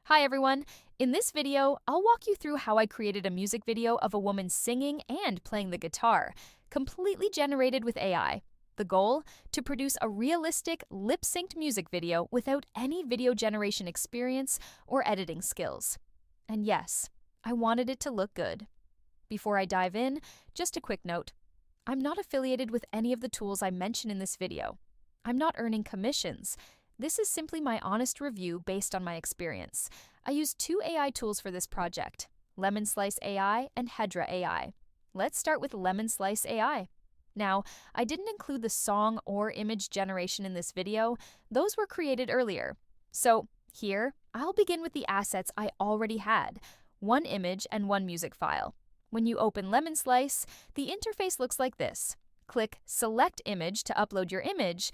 Hi everyone! In this video, I'll walk you through how I created a music video of a woman singing and playing the guitar, completely generated with AI. The goal? To produce a realistic, lip-synced music video without any video generation experience or editing skills. And yes, I wanted it to look good. Before I dive in, just a quick note. I'm not affiliated with any of the tools I mention in this video. I'm not earning commissions. This is simply my honest review based on my experience. I used two AI tools for this project, Lemonslice AI and Hedra AI. Let's start with Lemonslice AI. Now, I didn't include the song or image generation in this video. Those were created earlier. So here, I'll begin with the assets I already had, one image and one music file. When you open Lemonslice, the interface looks like this. Click Select Image to upload your image,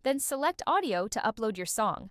then select Audio to upload your song.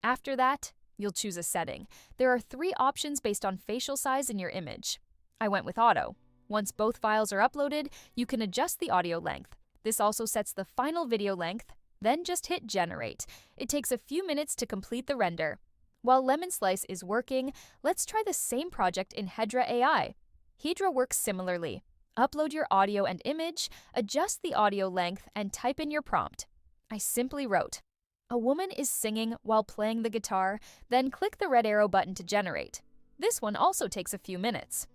After that, you'll choose a setting. There are 3 options based on facial size in your image. I went with Auto. Once both files are uploaded, you can adjust the audio length. This also sets the final video length. Then just hit Generate. It takes a few minutes to complete the render. While Lemonslice is working, let's try the same project in Hedra AI. Hedra works similarly. Upload your audio and image, adjust the audio length, and type in your prompt. I simply wrote, "A woman is singing while playing the guitar," then click the red arrow button to generate. This one also takes a few minutes.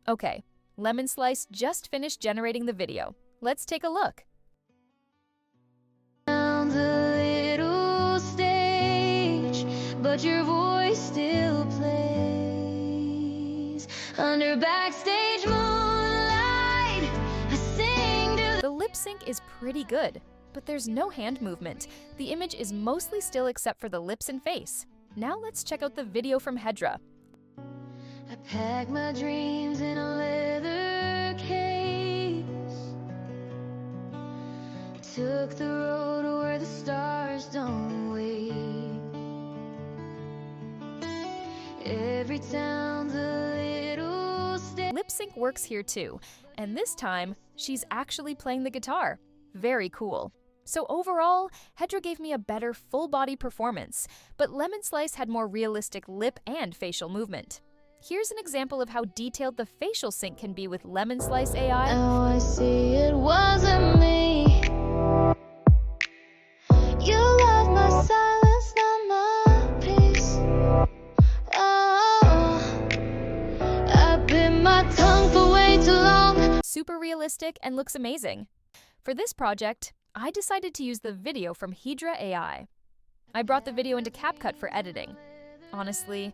Okay, Lemonslice just finished generating the video. Let's take a look. But your voice still plays under backstage moonlight. I sing to the lip sync is pretty good, but there's no hand movement. The image is mostly still except for the lips and face. Now let's check out the video from Hedra. I pack my dreams in a leather case, took the road where the stars don't wait. Every town's a little state. Lip sync works here too, and this time, she's actually playing the guitar. Very cool. So overall, Hedra gave me a better full-body performance, but Lemonslice had more realistic lip and facial movement. Here's an example of how detailed the facial sync can be with Lemonslice AI. Now I see it wasn't me. You love my silence, not my peace. I've been my tongue for way too long. Super realistic and looks amazing. For this project, I decided to use the video from Hedra AI. I brought the video into CapCut for editing. Honestly,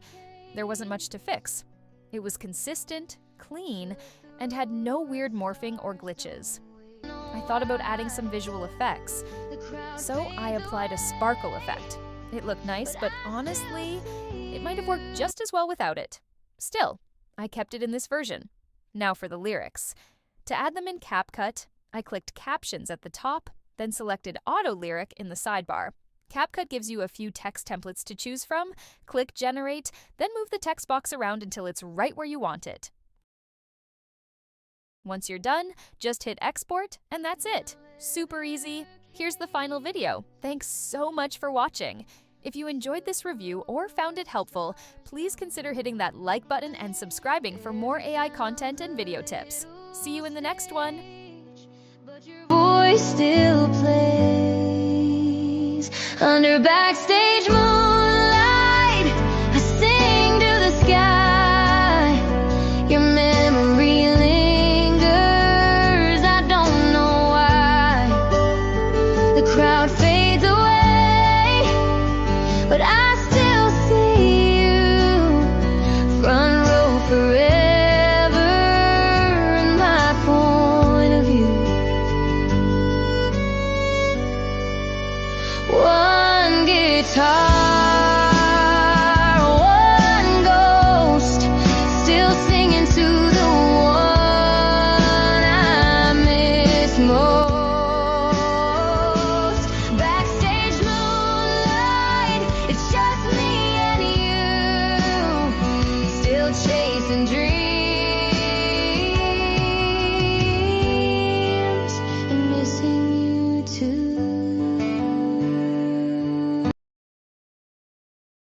there wasn't much to fix. It was consistent, clean, and had no weird morphing or glitches. I thought about adding some visual effects, so I applied a sparkle effect. It looked nice, but honestly, it might have worked just as well without it. Still, I kept it in this version. Now for the lyrics. To add them in CapCut, I clicked Captions at the top, then selected Auto Lyric in the sidebar. CapCut gives you a few text templates to choose from. Click Generate, then move the text box around until it's right where you want it. Once you're done, just hit Export, and that's it. Super easy. Here's the final video. Thanks so much for watching. If you enjoyed this review or found it helpful, please consider hitting that like button and subscribing for more AI content and video tips. See you in the next one. But your voice still plays under backstage moonlight.